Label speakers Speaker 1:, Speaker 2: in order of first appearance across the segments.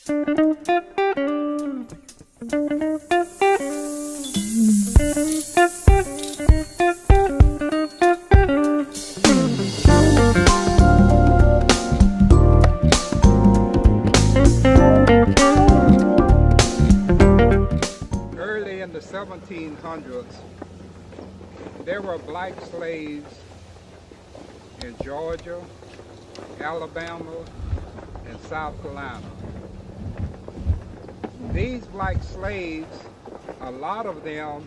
Speaker 1: Early in the 1700s, there were black slaves in Georgia, Alabama, and South Carolina. These black slaves, a lot of them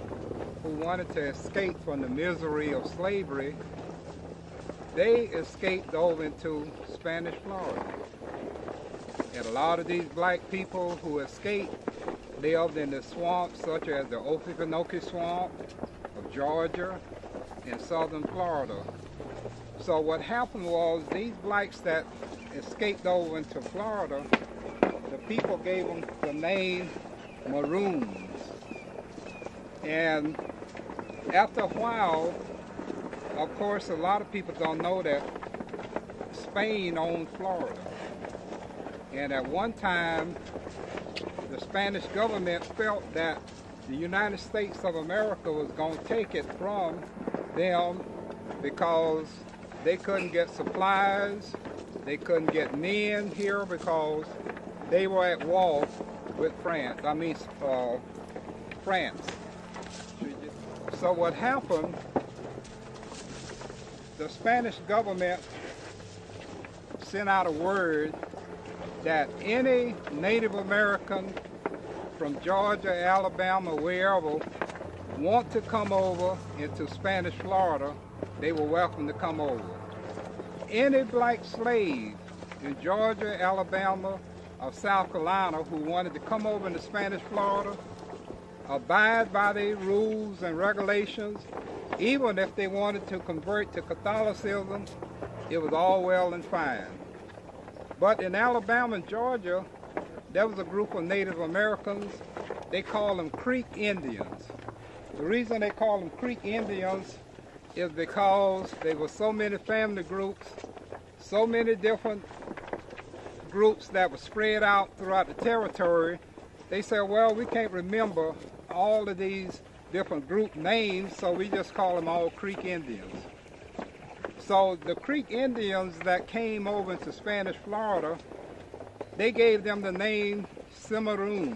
Speaker 1: who wanted to escape from the misery of slavery, they escaped over into Spanish Florida. And a lot of these black people who escaped lived in the swamps such as the Okefenokee Swamp of Georgia and southern Florida. So what happened was these blacks that escaped over into Florida, the people gave them the name Maroons. And after a while, of course, a lot of people don't know that Spain owned Florida. And at one time, the Spanish government felt that the United States of America was going to take it from them because they couldn't get supplies, they couldn't get men here because they were at war with France. France. So what happened, the Spanish government sent out a word that any Native American from Georgia, Alabama, wherever, want to come over into Spanish Florida, they were welcome to come over. Any black slave in Georgia, Alabama, or South Carolina who wanted to come over into Spanish Florida, abide by the rules and regulations, even if they wanted to convert to Catholicism, it was all well and fine. But in Alabama and Georgia, there was a group of Native Americans. They called them Creek Indians. The reason they called them Creek Indians is because there were so many family groups, so many different groups that were spread out throughout the territory. They said, well, we can't remember all of these different group names, so we just call them all Creek Indians. So the Creek Indians that came over into Spanish Florida, they gave them the name Seminoles,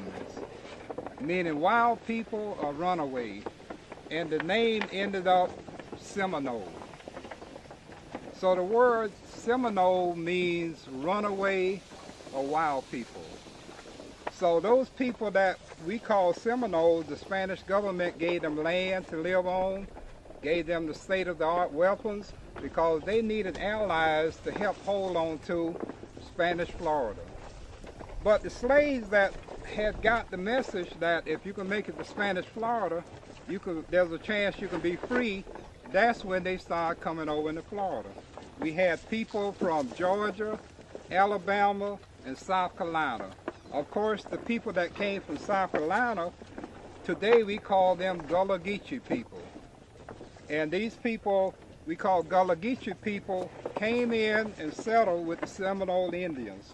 Speaker 1: meaning wild people or runaway. And the name ended up Seminole. So the word Seminole means runaway or wild people. So those people that we call Seminoles, the Spanish government gave them land to live on, gave them the state-of-the-art weapons, because they needed allies to help hold on to Spanish Florida. But the slaves that had got the message that if you can make it to Spanish Florida, there's a chance you can be free, that's when they started coming over into Florida. We had people from Georgia, Alabama, and South Carolina. Of course, the people that came from South Carolina, today we call them Gullah Geechee people. And these people we call Gullah Geechee people came in and settled with the Seminole Indians.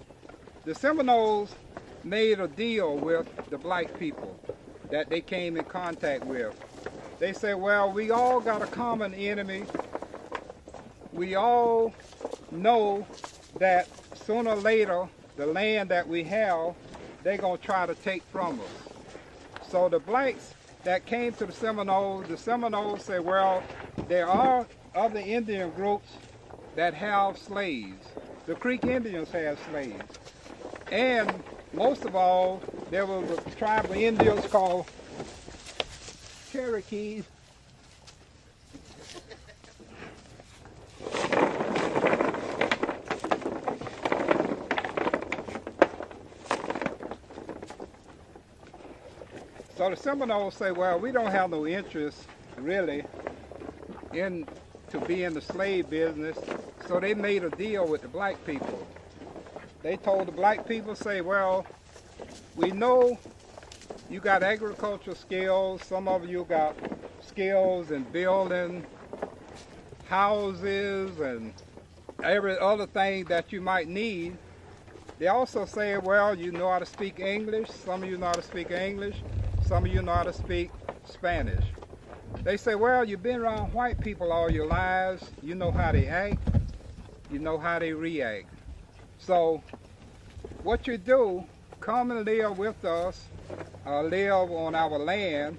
Speaker 1: The Seminoles made a deal with the black people that they came in contact with. They said, well, we all got a common enemy. We all know that sooner or later, the land that we have, they're going to try to take from us. So the blacks that came to the Seminoles said, well, there are other Indian groups that have slaves. The Creek Indians have slaves. And most of all, there was a tribe of Indians called Cherokees. So the Seminoles say, well, we don't have no interest, really, to be in the slave business. So they made a deal with the black people. They told the black people, say, well, we know you got agricultural skills. Some of you got skills in building houses and every other thing that you might need. They also say, well, you know how to speak English. Some of you know how to speak English. Some of you know how to speak Spanish. They say, well, you've been around white people all your lives. You know how they act. You know how they react. So what you do, come and live with us, live on our land,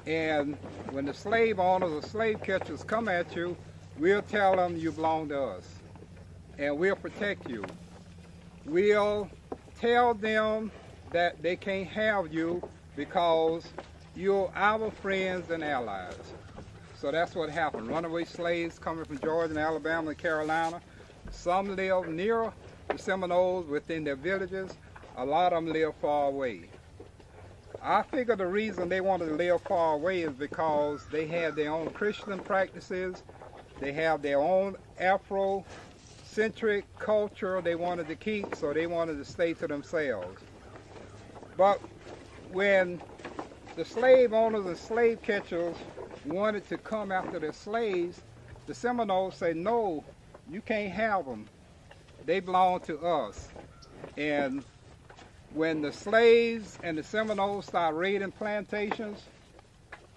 Speaker 1: and when the slave owners or slave catchers come at you, we'll tell them you belong to us, and we'll protect you. We'll tell them that they can't have you because you're our friends and allies. So that's what happened. Runaway slaves coming from Georgia and Alabama and Carolina. Some live near the Seminoles within their villages. A lot of them live far away. I figure the reason they wanted to live far away is because they had their own Christian practices. They have their own Afrocentric culture they wanted to keep, so they wanted to stay to themselves. But when the slave owners and slave catchers wanted to come after their slaves, the Seminoles say, no, you can't have them. They belong to us. And when the slaves and the Seminoles start raiding plantations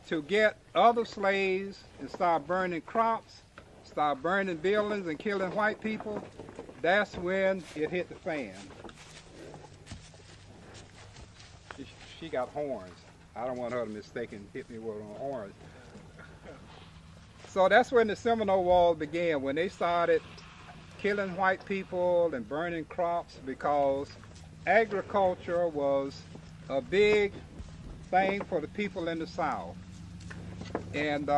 Speaker 1: to get other slaves and start burning crops, start burning buildings and killing white people, that's when it hit the fan. She got horns. I don't want her to mistaken hit me with her horns. So that's when the Seminole Wars began, when they started killing white people and burning crops, because agriculture was a big thing for the people in the South. And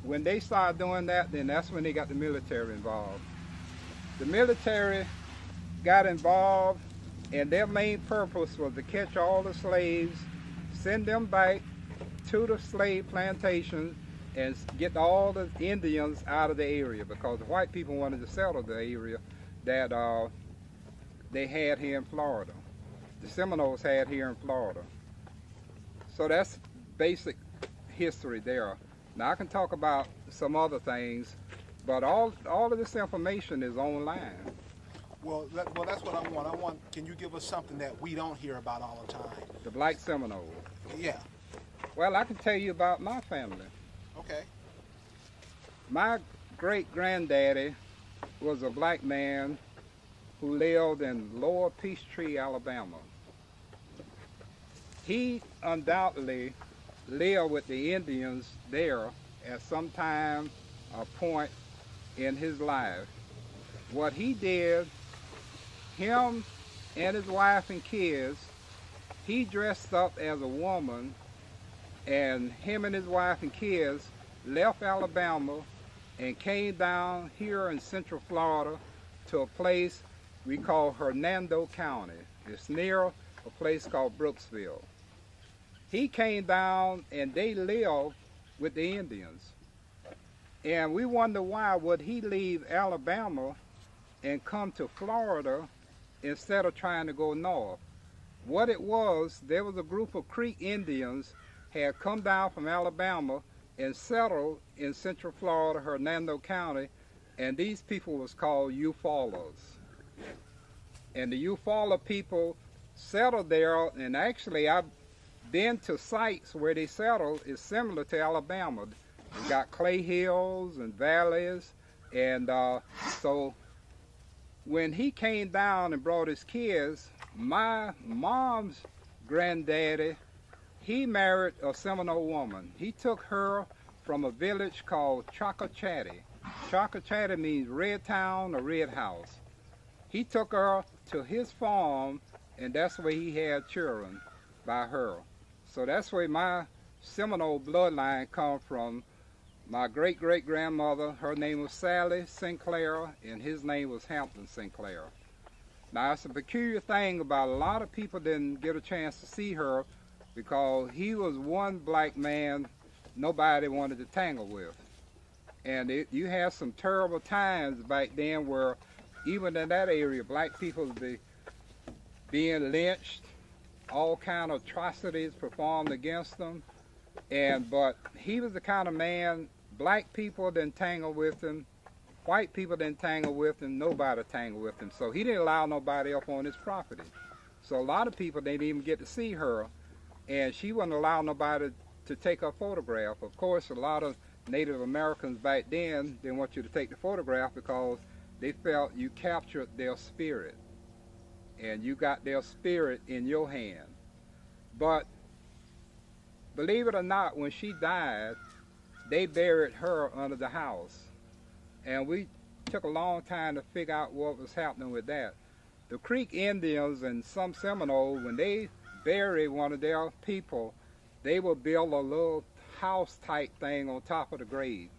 Speaker 1: when they started doing that, then that's when they got the military involved. The military got involved, and their main purpose was to catch all the slaves, send them back to the slave plantations, and get all the Indians out of the area, because the white people wanted to settle the area that they had here in Florida. The Seminoles had here in Florida. So that's basic history there. Now I can talk about some other things, but all of this information is online.
Speaker 2: Well, that's what I want. Can you give us something that we don't hear about all the time?
Speaker 1: The Black Seminoles.
Speaker 2: Yeah.
Speaker 1: Well, I can tell you about my family.
Speaker 2: Okay.
Speaker 1: My great-granddaddy was a black man who lived in Lower Peachtree, Alabama. He undoubtedly lived with the Indians there at some time or point in his life. What he did, him and his wife and kids, he dressed up as a woman, and him and his wife and kids left Alabama and came down here in Central Florida to a place we call Hernando County. It's near a place called Brooksville. He came down and they lived with the Indians. And we wonder why would he leave Alabama and come to Florida instead of trying to go north. What it was, there was a group of Creek Indians had come down from Alabama and settled in Central Florida, Hernando County, and these people was called Eufaulers. And the Eufaula people settled there, and actually I've been to sites where they settled. It's similar to Alabama. We got clay hills and valleys, and so when he came down and brought his kids, my mom's granddaddy, he married a Seminole woman. He took her from a village called Chocochatty. Chocochatty means red town or red house. He took her to his farm, and that's where he had children by her. So that's where my Seminole bloodline come from. My great-great-grandmother, her name was Sally Sinclair, and his name was Hampton Sinclair. Now, it's a peculiar thing about a lot of people didn't get a chance to see her because he was one black man nobody wanted to tangle with. And you had some terrible times back then where even in that area, black people would be being lynched, all kind of atrocities performed against them. But he was the kind of man, black people didn't tangle with him, white people didn't tangle with him, nobody tangled with him. So he didn't allow nobody up on his property. So a lot of people didn't even get to see her, and she wouldn't allow nobody to take her photograph. Of course, a lot of Native Americans back then didn't want you to take the photograph because they felt you captured their spirit, and you got their spirit in your hand. But believe it or not, when she died, they buried her under the house. And we took a long time to figure out what was happening with that. The Creek Indians and some Seminoles, when they bury one of their people, they will build a little house type thing on top of the grave.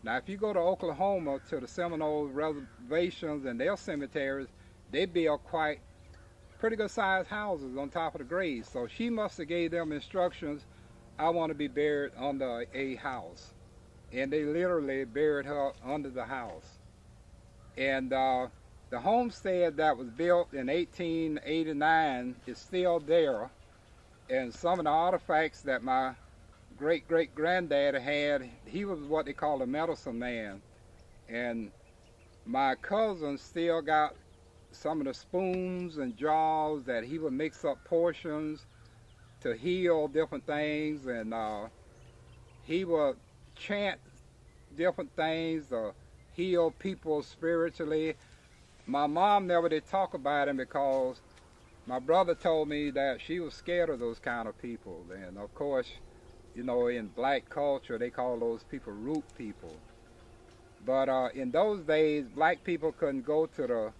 Speaker 1: Now if you go to Oklahoma to the Seminole reservations and their cemeteries, they build pretty good sized houses on top of the grave. So she must have gave them instructions, I want to be buried under a house. And they literally buried her under the house. And the homestead that was built in 1889 is still there. And some of the artifacts that my great-great-granddad had, he was what they call a medicine man. And my cousin still got some of the spoons and jars that he would mix up portions to heal different things. And he would chant different things to heal people spiritually. My mom never did talk about him because my brother told me that she was scared of those kind of people. And of course, you know, in black culture, they call those people root people. But in those days, black people couldn't go to the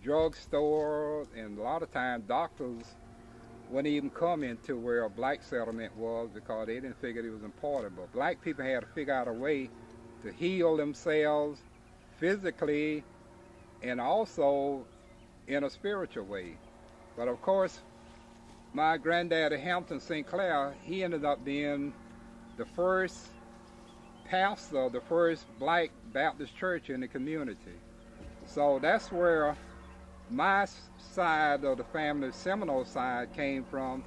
Speaker 1: drugstore, and a lot of times doctors wouldn't even come into where a black settlement was because they didn't figure it was important. But black people had to figure out a way to heal themselves physically and also in a spiritual way. But of course, my granddaddy Hampton St. Clair, he ended up being the first pastor of the first black Baptist church in the community. So that's where my side of the family, Seminole side, came from.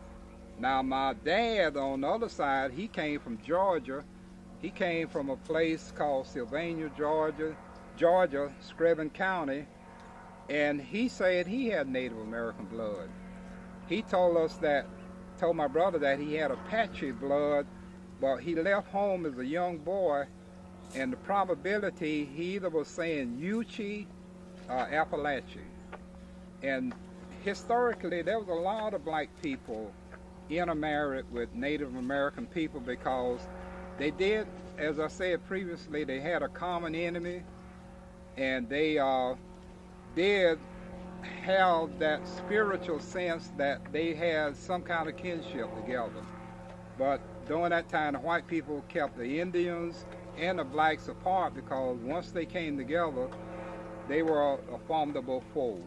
Speaker 1: Now my dad on the other side, he came from Georgia. He came from a place called Sylvania, Georgia, Screven County, and he said he had Native American blood. He told my brother that he had Apache blood, but he left home as a young boy, and the probability he either was saying Yuchi or Appalachia. And historically, there was a lot of black people intermarried with Native American people because they did, as I said previously, they had a common enemy, and they did have that spiritual sense that they had some kind of kinship together. But during that time, the white people kept the Indians and the blacks apart because once they came together, they were a formidable foe.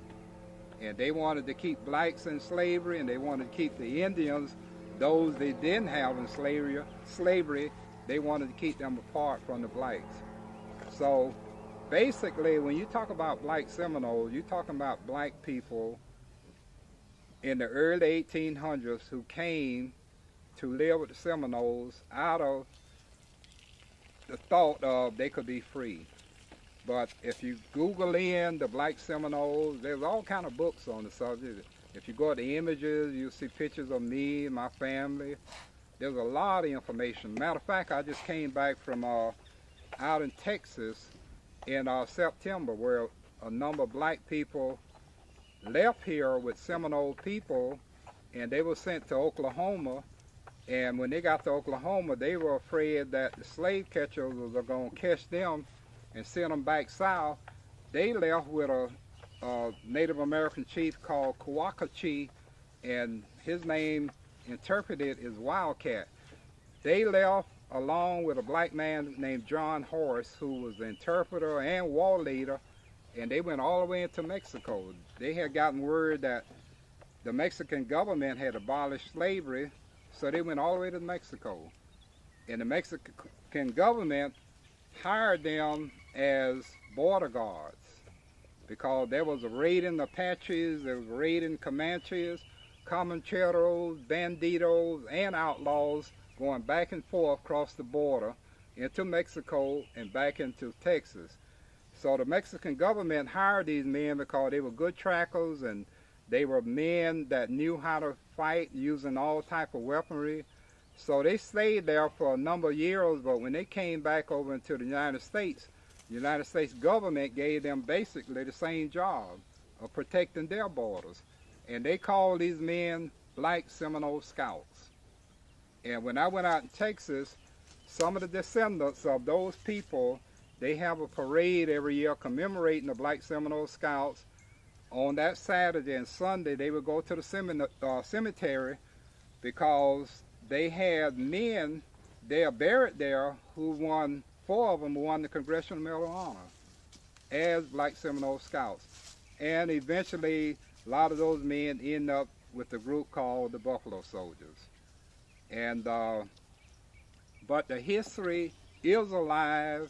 Speaker 1: And they wanted to keep blacks in slavery, and they wanted to keep the Indians, those they didn't have in slavery, they wanted to keep them apart from the blacks. So basically, when you talk about black Seminoles, you're talking about black people in the early 1800s who came to live with the Seminoles out of the thought of they could be free. But if you Google in the black Seminoles, there's all kind of books on the subject. If you go to the images, you'll see pictures of me and my family. There's a lot of information. Matter of fact, I just came back from out in Texas in September, where a number of black people left here with Seminole people, and they were sent to Oklahoma. And when they got to Oklahoma, they were afraid that the slave catchers were going to catch them and send them back south. They left with a Native American chief called Kawakachi, and his name interpreted is Wildcat. They left along with a black man named John Horse, who was the interpreter and war leader, and they went all the way into Mexico. They had gotten word that the Mexican government had abolished slavery, so they went all the way to Mexico. And the Mexican government hired them as border guards because there was a raiding Apaches, there was a raiding Comanches, Comancheros, Banditos, and outlaws going back and forth across the border into Mexico and back into Texas. So the Mexican government hired these men because they were good trackers and they were men that knew how to fight using all type of weaponry. So they stayed there for a number of years, but when they came back over into the United States government gave them basically the same job of protecting their borders. And they called these men Black Seminole Scouts. And when I went out in Texas, some of the descendants of those people, they have a parade every year commemorating the Black Seminole Scouts. On that Saturday and Sunday, they would go to the cemetery because they had men there buried there who won, 4 of them won the Congressional Medal of Honor as Black Seminole Scouts. And eventually, a lot of those men end up with a group called the Buffalo Soldiers. And but the history is alive.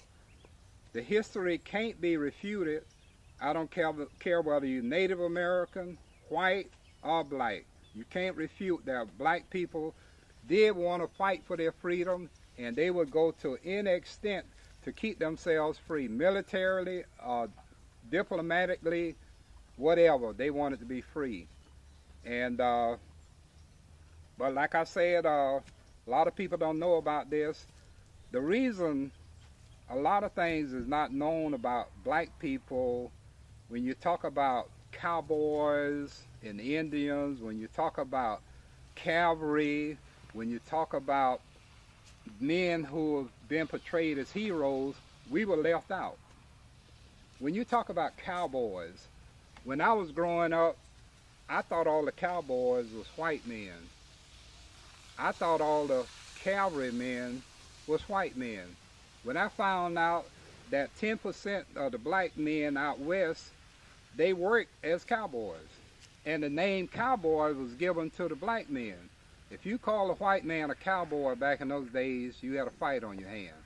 Speaker 1: The history can't be refuted. I don't care whether you're Native American, white, or black. You can't refute that black people did want to fight for their freedom, and they would go to any extent to keep themselves free, militarily, diplomatically, whatever. They wanted to be free. And but like I said, a lot of people don't know about this. The reason a lot of things is not known about black people, when you talk about cowboys and Indians, when you talk about cavalry, when you talk about men who have been portrayed as heroes, we were left out. When you talk about cowboys, when I was growing up, I thought all the cowboys was white men. I thought all the cavalry men was white men. When I found out that 10% of the black men out west, they worked as cowboys. And the name cowboy was given to the black men. If you call a white man a cowboy back in those days, you had a fight on your hand.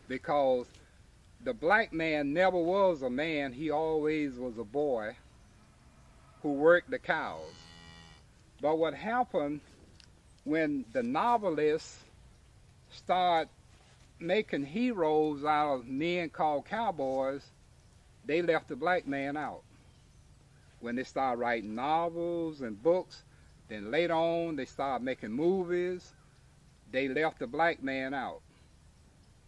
Speaker 1: Because the black man never was a man, he always was a boy who worked the cows. But what happened when the novelists start making heroes out of men called cowboys, they left the black man out. When they started writing novels and books, then later on they started making movies, they left the black man out.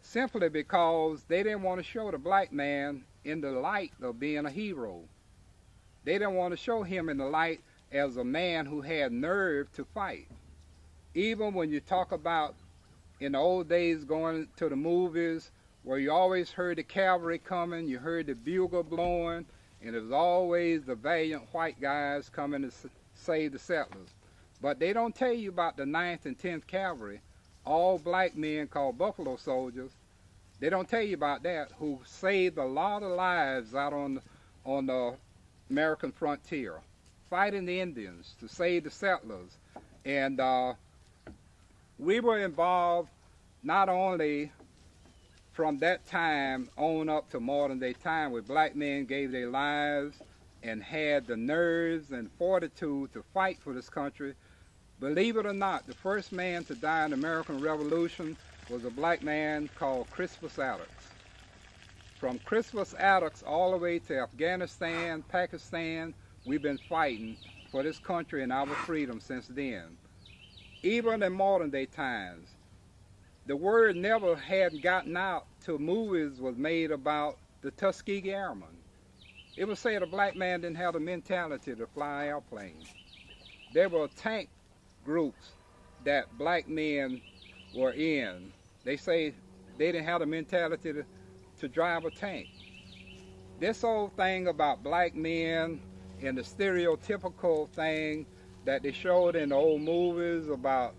Speaker 1: Simply because they didn't want to show the black man in the light of being a hero. They didn't want to show him in the light as a man who had nerve to fight. Even when you talk about in the old days going to the movies where you always heard the cavalry coming, you heard the bugle blowing, and it was always the valiant white guys coming to save the settlers. But they don't tell you about the 9th and 10th Cavalry, all black men called Buffalo Soldiers. They don't tell you about that, who saved a lot of lives out on the American frontier, fighting the Indians to save the settlers. And we were involved not only from that time on up to modern day time, where black men gave their lives and had the nerves and fortitude to fight for this country. Believe it or not, the first man to die in the American Revolution was a black man called Crispus Attucks. From Crispus Attucks all the way to Afghanistan, Pakistan, we've been fighting for this country and our freedom since then. Even in modern day times, the word never had gotten out till movies was made about the Tuskegee Airmen. It was said a black man didn't have the mentality to fly airplanes. There were tank groups that black men were in. They say they didn't have the mentality to drive a tank. This whole thing about black men and the stereotypical thing that they showed in the old movies about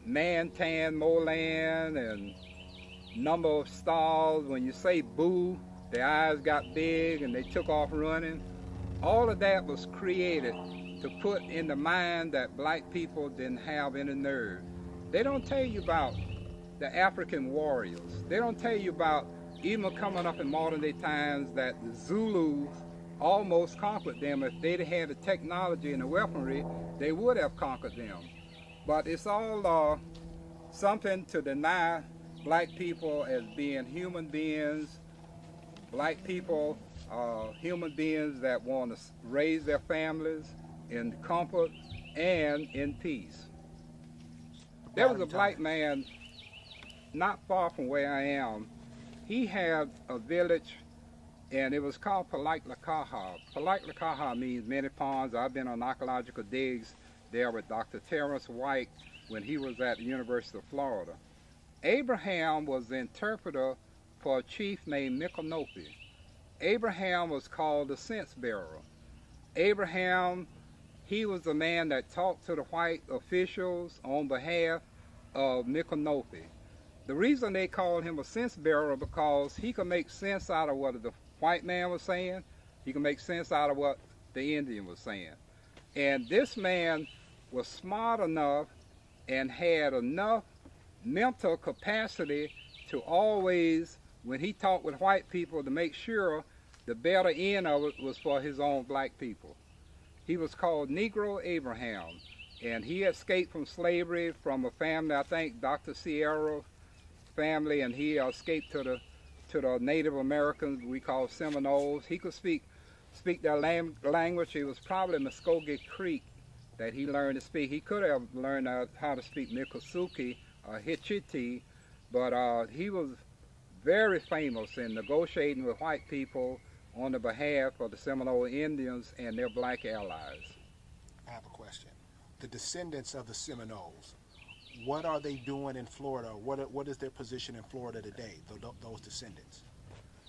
Speaker 1: Mantan, Molan, and number of stars, when you say boo, their eyes got big and they took off running. All of that was created to put in the mind that black people didn't have any nerve. They don't tell you about the African warriors. They don't tell you about, even coming up in modern day times, that the Zulus almost conquered them. If they'd had the technology and the weaponry, they would have conquered them. But it's all something to deny black people as being human beings, Black people are human beings that want to raise their families in comfort and in peace. There was a black man not far from where I am. He had a village, and it was called Palaklakaha. Palaklakaha means many ponds. I've been on archaeological digs there with Dr. Terrence White when he was at the University of Florida. Abraham was the interpreter for a chief named Micanopy. Abraham was called the sense bearer. Abraham, he was the man that talked to the white officials on behalf of Micanopy. The reason they called him a sense bearer because he could make sense out of what the white man was saying. He could make sense out of what the Indian was saying. And this man was smart enough and had enough mental capacity to always, when he talked with white people, to make sure the better end of it was for his own black people. He was called Negro Abraham, and he escaped from slavery from a family, I think Dr. Sierra family, and he escaped to the Native Americans we call Seminoles. He could speak their language. It was probably Muskogee Creek that he learned to speak. He could have learned how to speak Miccosukee or Hitchiti, but he was very famous in negotiating with white people on the behalf of the Seminole Indians and their black allies.
Speaker 2: I have a question. The descendants of the Seminoles, what are they doing in Florida? What is their position in Florida today, those descendants?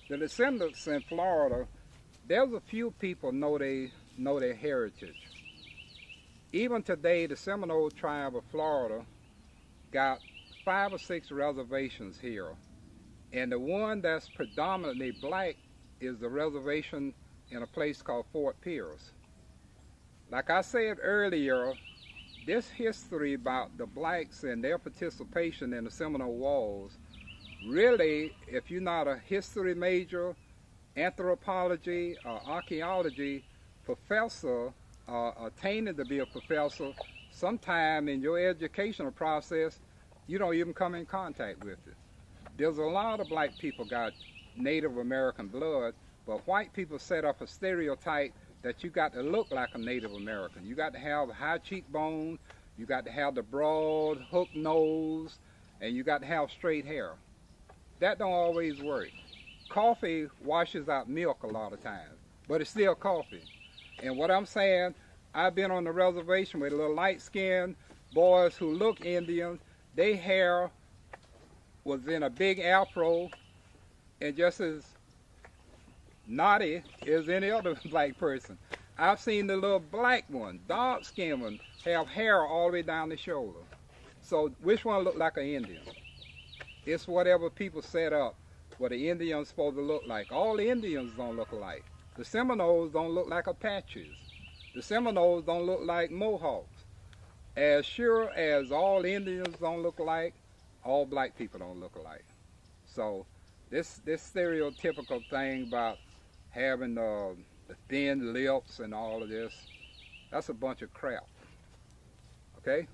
Speaker 1: The descendants in Florida, there's a few people know their heritage. Even today, the Seminole tribe of Florida got 5 or 6 reservations here. And the one that's predominantly black is the reservation in a place called Fort Pierce. Like I said earlier, this history about the blacks and their participation in the Seminole Wars, really, if you're not a history major, anthropology, or archaeology professor, attaining to be a professor, sometime in your educational process, you don't even come in contact with it. There's a lot of black people got Native American blood, but white people set up a stereotype that you got to look like a Native American. You got to have high cheekbones, you got to have the broad hook nose, and you got to have straight hair. That don't always work. Coffee washes out milk a lot of times, but it's still coffee. And what I'm saying, I've been on the reservation with little light-skinned boys who look Indian. Their hair was in a big afro and just as naughty as any other black person. I've seen the little black one, dark-skinned one, have hair all the way down the shoulder. So which one look like an Indian? It's whatever people set up what the Indian's supposed to look like. All the Indians don't look alike. The Seminoles don't look like Apaches. The Seminoles don't look like Mohawks. As sure as all Indians don't look alike, all black people don't look alike. So this stereotypical thing about having the thin lips and all of this, that's a bunch of crap. Okay?